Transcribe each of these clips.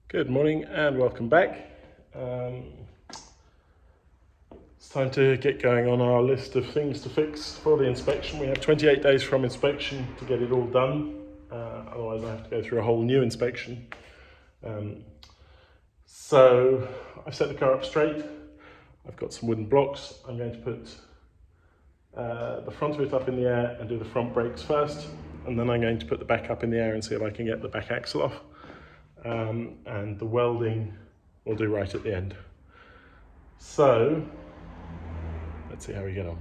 Good morning and welcome back. It's time to get going on our list of things to fix for the inspection. We have 28 days from inspection to get it all done. Otherwise I have to go through a whole new inspection. So I've set the car up straight. I've got some wooden blocks. I'm going to put the front of it up in the air and do the front brakes first. And then I'm going to put the back up in the air and see if I can get the back axle off. And the welding we'll do right at the end. So let's see how we get on.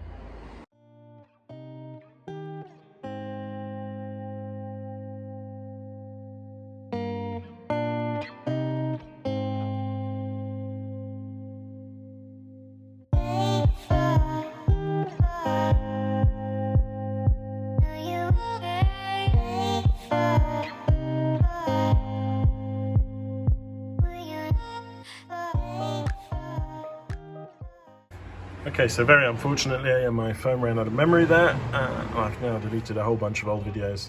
Okay, so very unfortunately my phone ran out of memory there. I've now deleted a whole bunch of old videos.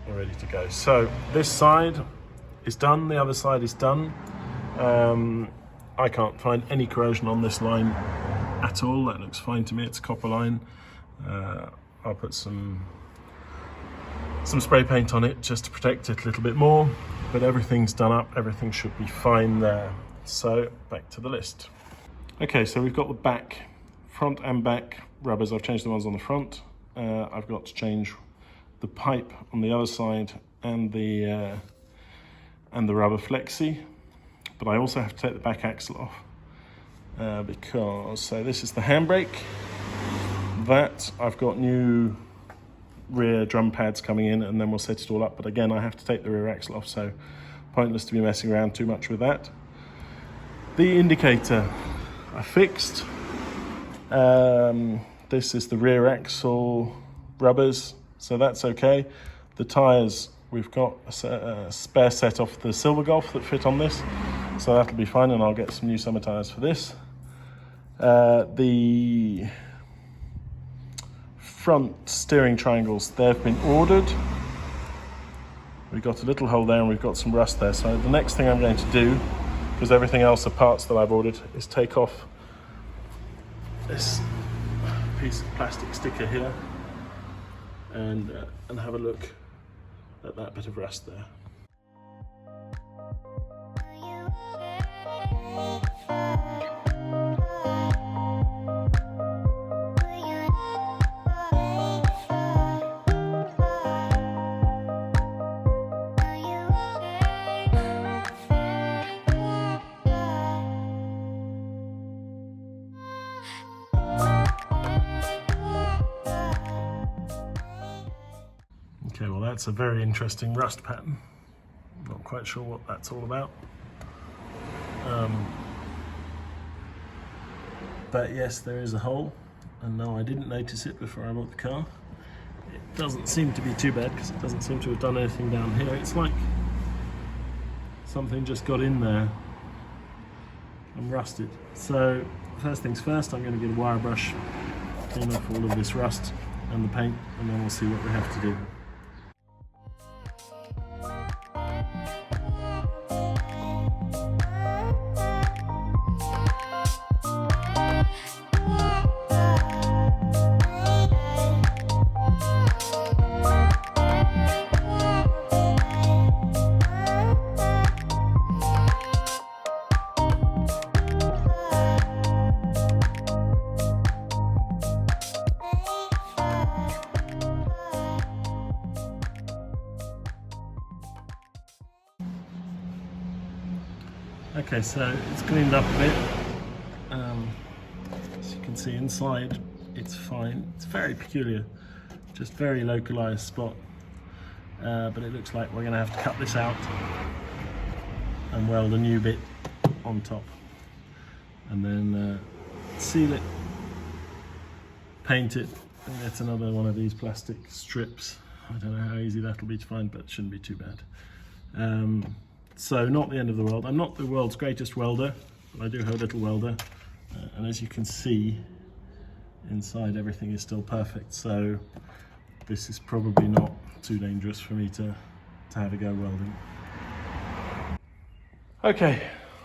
We're ready to go. So this side is done, the other side is done. I can't find any corrosion on this line at all. That looks fine to me, it's a copper line. I'll put some spray paint on it just to protect it a little bit more, but everything's done up, everything should be fine there. So back to the list. Okay, so we've got the front and back rubbers. I've changed the ones on the front. I've got to change the pipe on the other side and the rubber flexi, but I also have to take the back axle off because, so this is the handbrake. That I've got new rear drum pads coming in, and then we'll set it all up, but again I have to take the rear axle off, so pointless to be messing around too much with that. The indicator I fixed. This is the rear axle rubbers, so that's okay. The tyres, we've got a spare set off the Silver Golf that fit on this, so that'll be fine, and I'll get some new summer tyres for this. The front steering triangles, they've been ordered. We've got a little hole there and we've got some rust there, so the next thing I'm going to do, because everything else are parts that I've ordered, is take off this piece of plastic sticker here and have a look at that bit of rust there. Okay, well that's a very interesting rust pattern. Not quite sure what that's all about. But yes, there is a hole, and no, I didn't notice it before I bought the car. It doesn't seem to be too bad because it doesn't seem to have done anything down here. It's like something just got in there and rusted. So first things first, I'm going to get a wire brush, clean off all of this rust and the paint, and then we'll see what we have to do. Okay, so it's cleaned up a bit. As you can see inside, it's fine. It's very peculiar, just very localized spot. But it looks like we're going to have to cut this out and weld a new bit on top, and then seal it, paint it, and get another one of these plastic strips. I don't know how easy that'll be to find, but it shouldn't be too bad. So not the end of the world. I'm not the world's greatest welder, but I do have a little welder. And as you can see, inside everything is still perfect. So this is probably not too dangerous for me to have a go welding. Okay,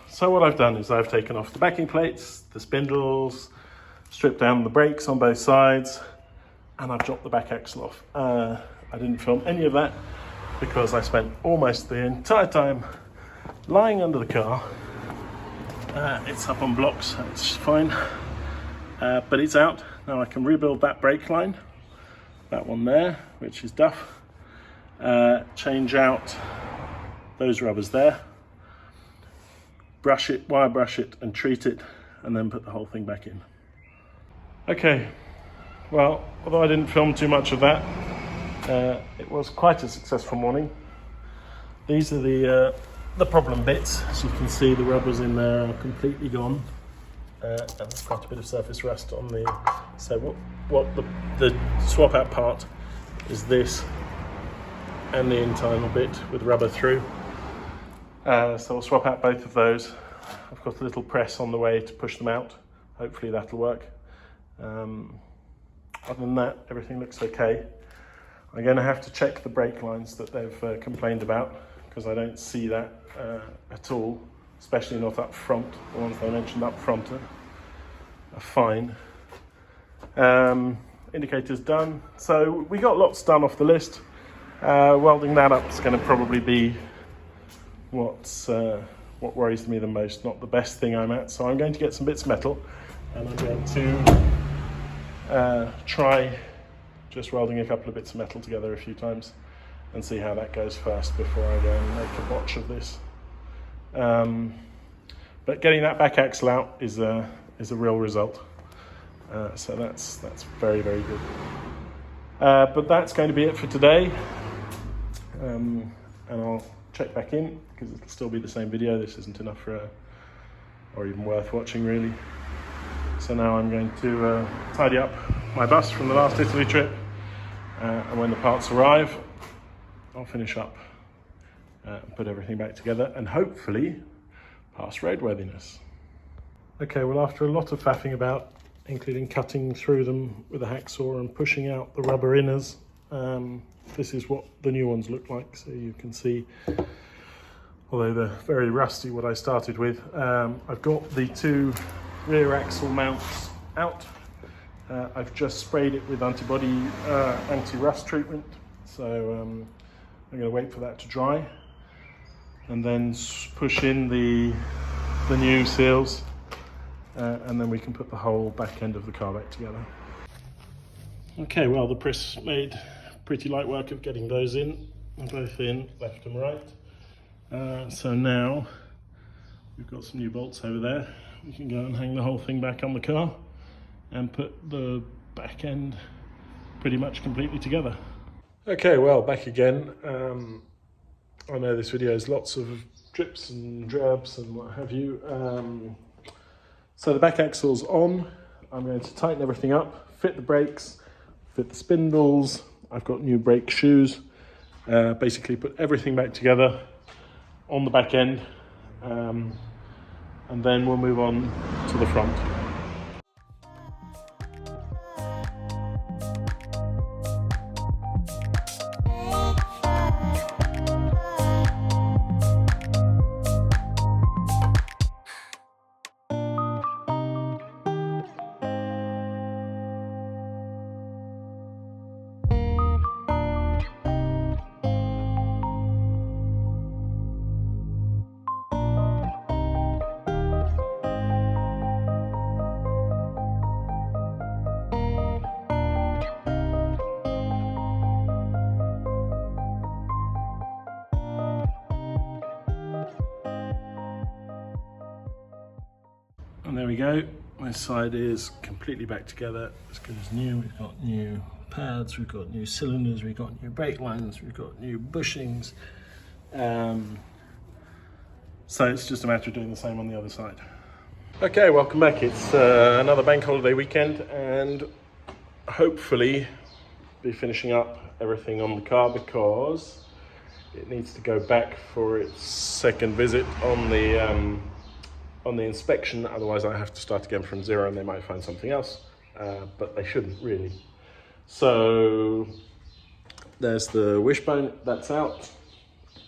so what I've done is I've taken off the backing plates, the spindles, stripped down the brakes on both sides, and I've dropped the back axle off. I didn't film any of that because I spent almost the entire time lying under the car. It's up on blocks, so it's fine, but it's out. Now I can rebuild that brake line, that one there, which is duff, change out those rubbers there, brush it, wire brush it and treat it, and then put the whole thing back in. Okay, well, although I didn't film too much of that, it was quite a successful morning. These are the problem bits. As you can see, the rubbers in there are completely gone, and there's quite a bit of surface rust on the. So what the swap out part is this, and the internal bit with rubber through. So we'll swap out both of those. I've got a little press on the way to push them out. Hopefully that'll work. Other than that, everything looks okay. I'm going to have to check the brake lines that they've complained about, because I don't see that at all, especially not up front. The ones they mentioned up front are fine. Indicators done. So we got lots done off the list. Welding that up is going to probably be what worries me the most, not the best thing I'm at. So I'm going to get some bits of metal, and I'm going to try just welding a couple of bits of metal together a few times and see how that goes first before I go and make a botch of this. But getting that back axle out is a real result. So that's very, very good. But that's going to be it for today. And I'll check back in because it'll still be the same video. This isn't enough or even worth watching really. So now I'm going to tidy up my bus from the last Italy trip, and when the parts arrive, I'll finish up and put everything back together and hopefully pass roadworthiness. Okay, well, after a lot of faffing about, including cutting through them with a hacksaw and pushing out the rubber inners, this is what the new ones look like. So you can see, although they're very rusty, what I started with. I've got the two rear axle mounts out. I've just sprayed it with anti-rust treatment. So I'm going to wait for that to dry and then push in the new seals, and then we can put the whole back end of the car back together. Okay, well, the press made pretty light work of getting those in, both in, left and right. So now we've got some new bolts over there. We can go and hang the whole thing back on the car and put the back end pretty much completely together. Okay, well, back again. I know this video has lots of drips and drabs and what have you. So the back axle's on. I'm going to tighten everything up, fit the brakes, fit the spindles. I've got new brake shoes. Basically put everything back together on the back end, and then we'll move on to the front. And there we go, this side is completely back together, as good as new. We've got new pads, we've got new cylinders, we've got new brake lines, we've got new bushings. So it's just a matter of doing the same on the other side. Okay, welcome back. It's another bank holiday weekend, and hopefully be finishing up everything on the car because it needs to go back for its second visit on the inspection. Otherwise I have to start again from zero and they might find something else, but they shouldn't really. So there's the wishbone, that's out.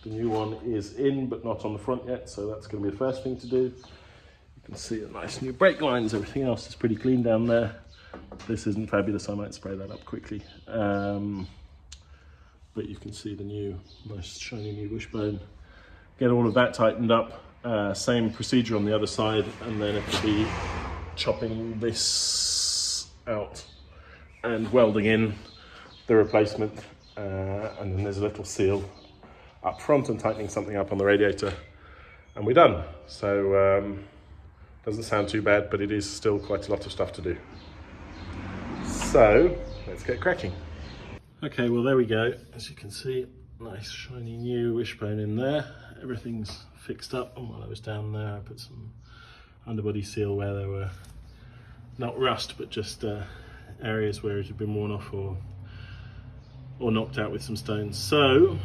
The new one is in, but not on the front yet, so that's going to be the first thing to do. You can see a nice new brake lines. Everything else is pretty clean down there. This isn't fabulous, I might spray that up quickly. But you can see the new, nice shiny new wishbone. Get all of that tightened up. Same procedure on the other side, and then it'll be chopping this out and welding in the replacement. And then there's a little seal up front and tightening something up on the radiator, and we're done. So doesn't sound too bad, but it is still quite a lot of stuff to do. So let's get cracking. Okay, well there we go. As you can see, nice shiny new wishbone in there. Everything's fixed up, and while I was down there I put some underbody seal where there were not rust but just areas where it had been worn off or knocked out with some stones. So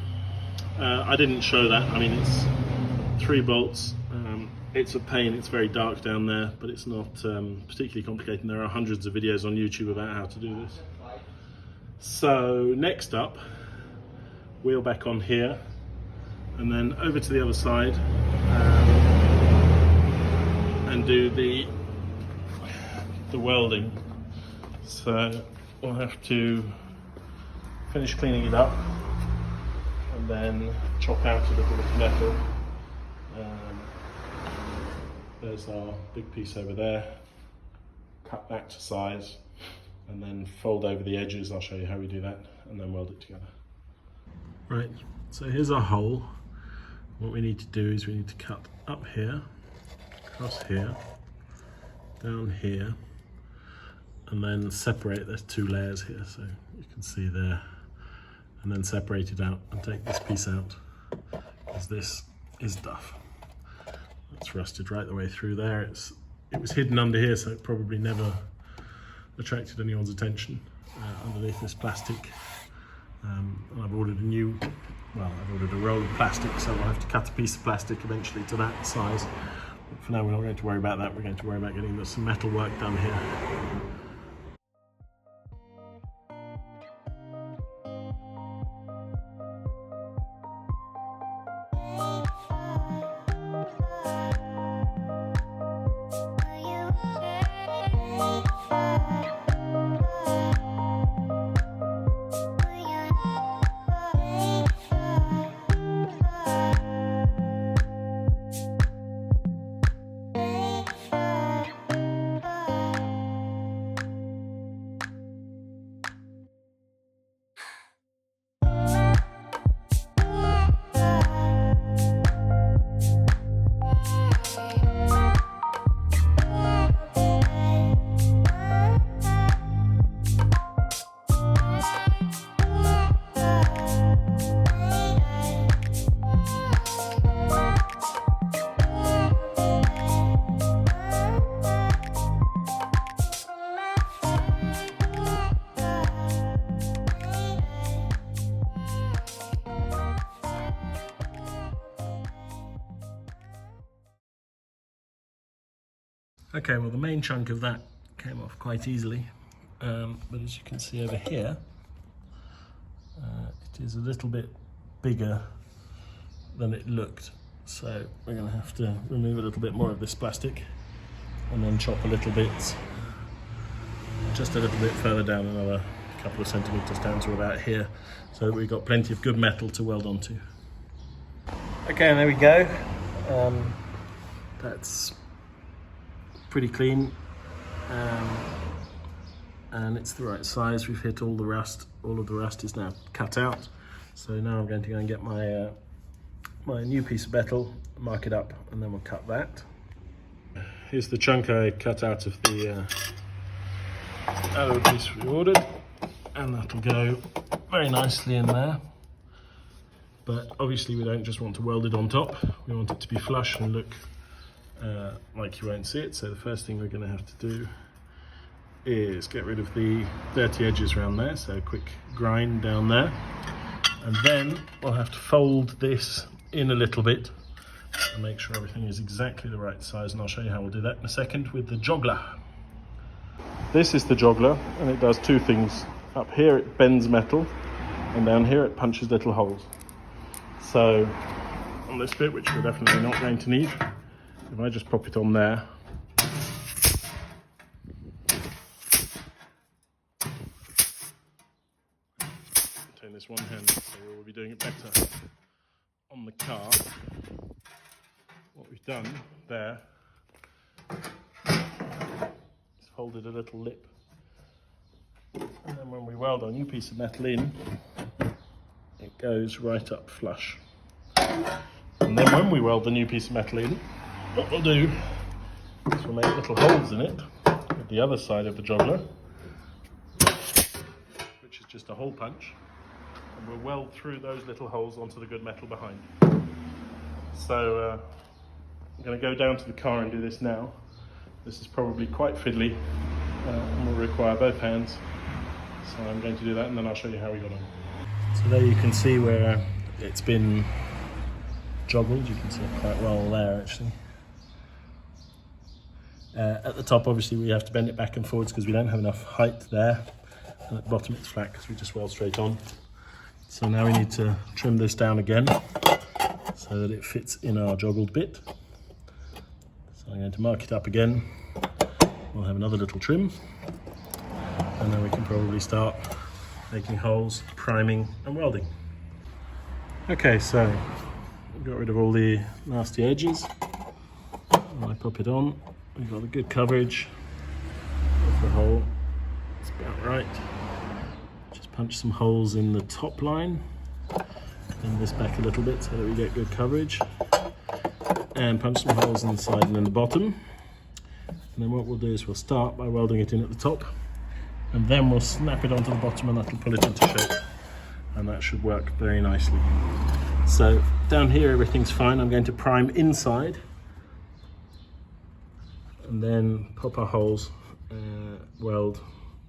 I didn't show that. I mean, it's 3 bolts. It's a pain, it's very dark down there, but it's not particularly complicated. There are hundreds of videos on YouTube about how to do this. So next up, wheel back on here, and then over to the other side and do the welding. So we'll have to finish cleaning it up and then chop out a little bit of metal. There's our big piece over there. Cut that to size and then fold over the edges. I'll show you how we do that, and then weld it together. Right, so here's our hole. What we need to do is we need to cut up here, across here, down here, and then separate. There's 2 layers here, so you can see there, and then separate it out and take this piece out, because this is duff. It's rusted right the way through there. It was hidden under here, so it probably never attracted anyone's attention underneath this plastic. And I've ordered I've ordered a roll of plastic, so I'll have to cut a piece of plastic eventually to that size. But for now, we're not going to worry about that. We're going to worry about getting some metal work done here. Okay, well the main chunk of that came off quite easily, but as you can see over here, it is a little bit bigger than it looked. So we're going to have to remove a little bit more of this plastic and then chop a little bit, just a little bit further down, another couple of centimeters down to about here, so that we've got plenty of good metal to weld onto. Okay, and there we go. That's pretty clean, and it's the right size. We've hit all the rust. All of the rust is now cut out. So now I'm going to go and get my my new piece of metal, mark it up, and then we'll cut that. Here's the chunk I cut out of the piece we ordered, and that'll go very nicely in there. But obviously we don't just want to weld it on top. We want it to be flush and look like you won't see it. So the first thing we're going to have to do is get rid of the dirty edges around there, so a quick grind down there, and then we'll have to fold this in a little bit and make sure everything is exactly the right size, and I'll show you how we'll do that in a second with the joggler. This is the joggler, and it does two things. Up here it bends metal, and down here it punches little holes. So on this bit, which we're definitely not going to need, if I just pop it on there, turn this one hand, so we'll be doing it better on the car. What we've done there is folded a little lip, and then when we weld our new piece of metal in, it goes right up flush. And then when we weld the new piece of metal in, what we'll do is we'll make little holes in it at the other side of the joggler, which is just a hole punch, and we'll weld through those little holes onto the good metal behind. So I'm going to go down to the car and do this now. This is probably quite fiddly and will require both hands. So I'm going to do that, and then I'll show you how we got on. So there you can see where it's been joggled. You can see it quite well there actually. At the top obviously we have to bend it back and forwards because we don't have enough height there, and at the bottom it's flat because we just weld straight on. So now we need to trim this down again so that it fits in our joggled bit. So I'm going to mark it up again. We'll have another little trim, and then we can probably start making holes, priming and welding. Okay, so we've got rid of all the nasty edges. When I pop it on, we've got a good coverage of the hole. It's about right. Just punch some holes in the top line, bend this back a little bit so that we get good coverage, and punch some holes in the side and in the bottom. And then what we'll do is we'll start by welding it in at the top, and then we'll snap it onto the bottom, and that'll pull it into shape, and that should work very nicely. So down here everything's fine. I'm going to prime inside and then pop our holes, weld,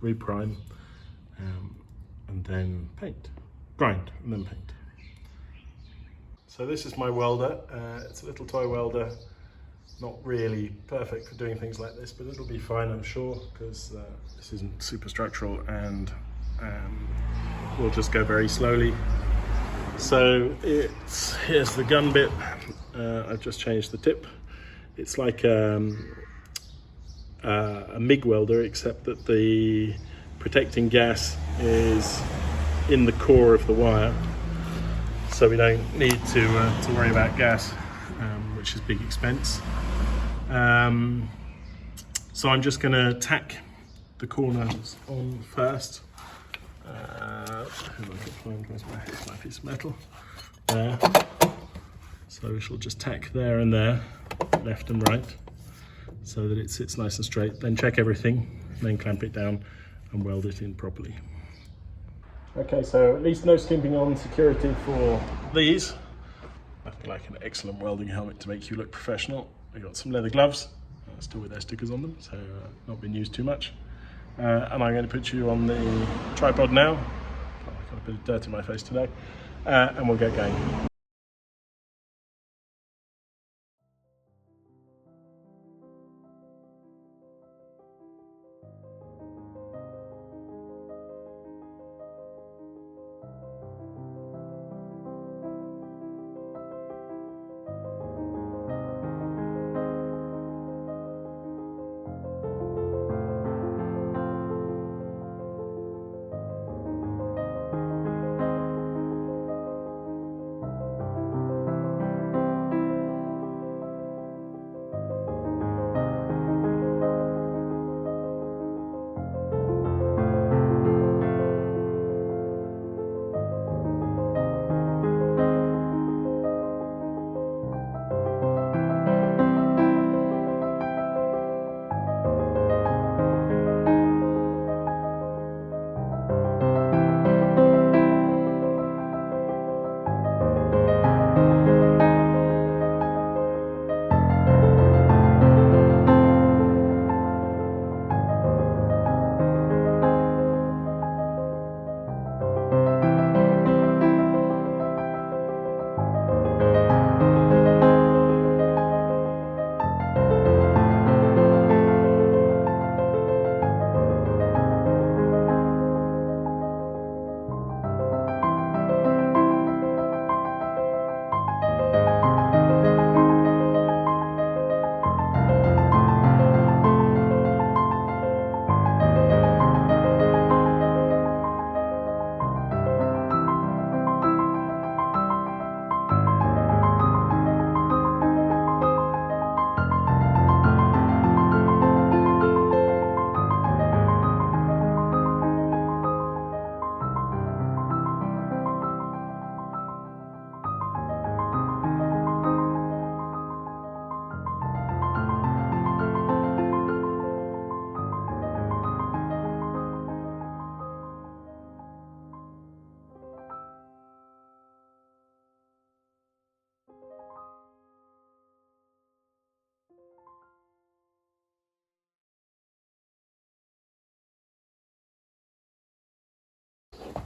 reprime, and then paint, grind and then paint. So this is my welder. It's a little toy welder, not really perfect for doing things like this, but it'll be fine I'm sure, because this isn't super structural, and we'll just go very slowly. So here's the gun bit. I've just changed the tip. It's like a MIG welder, except that the protecting gas is in the core of the wire, so we don't need to worry about gas, which is big expense. So I'm just going to tack the corners on first. Where's my piece of metal? There. So we shall just tack there and there, left and right, so that it sits nice and straight. Then check everything, then clamp it down and weld it in properly. Okay, so at least no skimping on security for these. Nothing like an excellent welding helmet to make you look professional. We got some leather gloves, still with their stickers on them, so not been used too much. And I'm going to put you on the tripod now. I've got a bit of dirt in my face today, and we'll get going.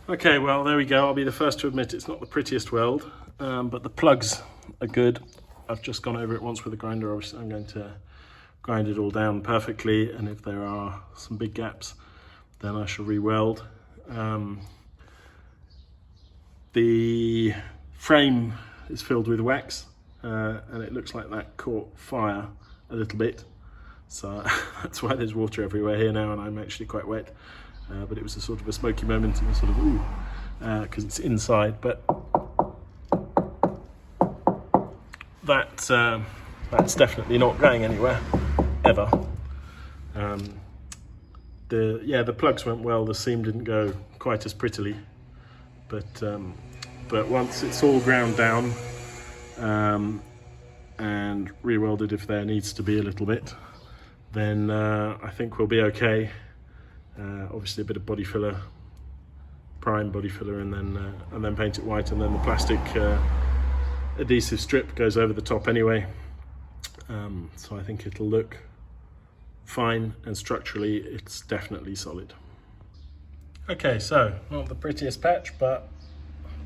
Okay, well, there we go. I'll be the first to admit it's not the prettiest weld, but the plugs are good. I've just gone over it once with a grinder. Obviously, I'm going to grind it all down perfectly, and if there are some big gaps, then I shall re-weld. The frame is filled with wax, and it looks like that caught fire a little bit. So that's why there's water everywhere here now, and I'm actually quite wet. But it was a sort of a smoky moment, and a sort of ooh, because it's inside. But that's definitely not going anywhere ever. The plugs went well. The seam didn't go quite as prettily, but once it's all ground down and re-welded if there needs to be a little bit, then I think we'll be okay. Obviously a bit of body filler, prime body filler, and then paint it white, and then the plastic adhesive strip goes over the top anyway. So I think it'll look fine, and structurally it's definitely solid. Okay, so not the prettiest patch, but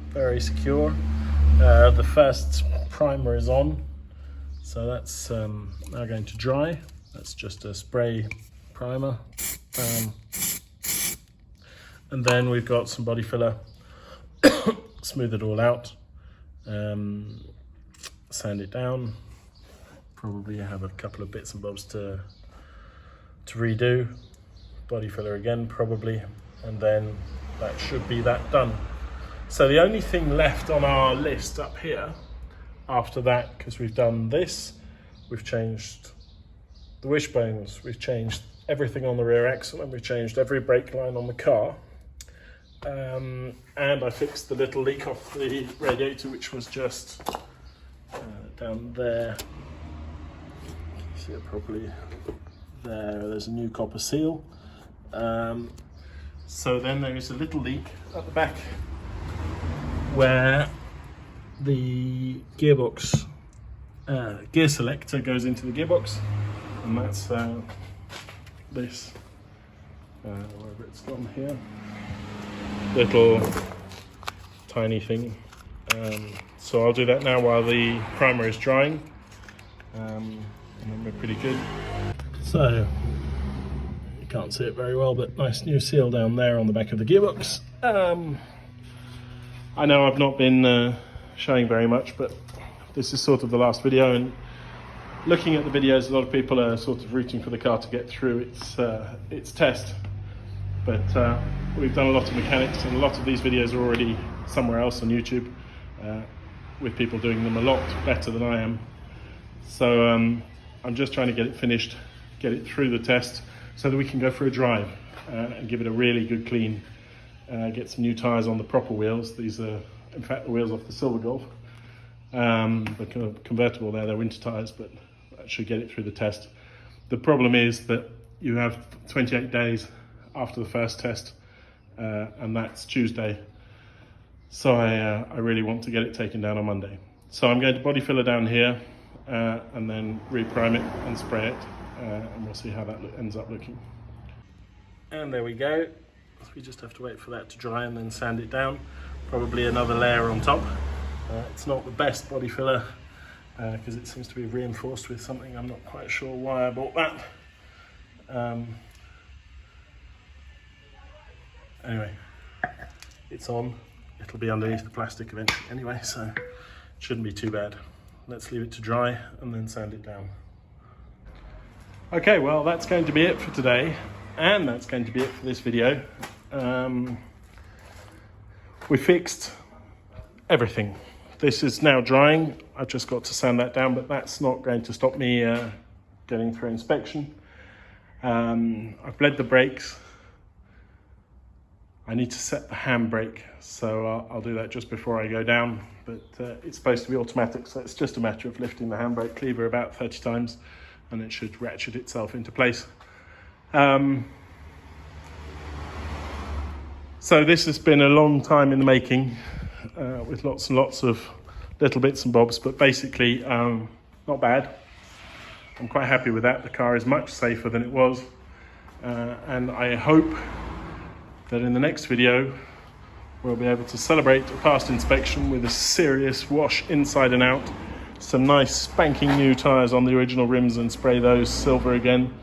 very secure. The first primer is on, so that's now going to dry. That's just a spray primer. And then we've got some body filler, smooth it all out, sand it down. Probably have a couple of bits and bobs to redo. Body filler again probably, and then that should be that done. So the only thing left on our list up here after that, because we've done this, we've changed the wishbones, we've changed everything on the rear axle, and we've changed every brake line on the car. And I fixed the little leak off the radiator, which was just down there. See it properly there. There's a new copper seal. So then there is a little leak at the back where the gearbox gear selector goes into the gearbox, and that's this wherever it's gone here, little tiny thing. So I'll do that now while the primer is drying, and then we're pretty good. So you can't see it very well, but nice new seal down there on the back of the gearbox. I know I've not been showing very much, but this is sort of the last video, and looking at the videos, a lot of people are sort of rooting for the car to get through its test. But we've done a lot of mechanics, and a lot of these videos are already somewhere else on YouTube, with people doing them a lot better than I am. So I'm just trying to get it finished, get it through the test, so that we can go for a drive and give it a really good clean. Get some new tyres on the proper wheels. These are, in fact, the wheels off the Silver Golf. The kind of convertible there, they're winter tyres, but that should get it through the test. The problem is that you have 28 days after the first test, and that's Tuesday. So I really want to get it taken down on Monday. So I'm going to body filler down here, and then re-prime it and spray it, and we'll see how that ends up looking. And there we go. We just have to wait for that to dry and then sand it down. Probably another layer on top. It's not the best body filler because it seems to be reinforced with something. I'm not quite sure why I bought that. Anyway, it's on. It'll be underneath the plastic eventually anyway, so it shouldn't be too bad. Let's leave it to dry and then sand it down. Okay, well, that's going to be it for today, and that's going to be it for this video. We fixed everything. This is now drying. I've just got to sand that down, but that's not going to stop me getting through inspection. I've bled the brakes. I need to set the handbrake, so I'll do that just before I go down, but it's supposed to be automatic, so it's just a matter of lifting the handbrake lever about 30 times and it should ratchet itself into place. So this has been a long time in the making, with lots and lots of little bits and bobs, but basically not bad. I'm quite happy with that. The car is much safer than it was, and I hope that in the next video we'll be able to celebrate a past inspection with a serious wash inside and out, some nice spanking new tyres on the original rims and spray those silver again.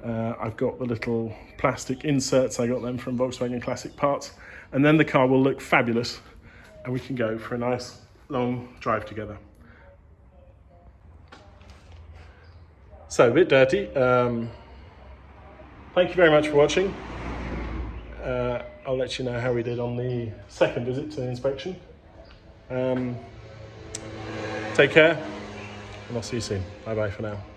I've got the little plastic inserts, I got them from Volkswagen Classic Parts, and then the car will look fabulous and we can go for a nice long drive together. So, a bit dirty. Thank you very much for watching. I'll let you know how we did on the second visit to the inspection. Take care, and I'll see you soon. Bye bye for now.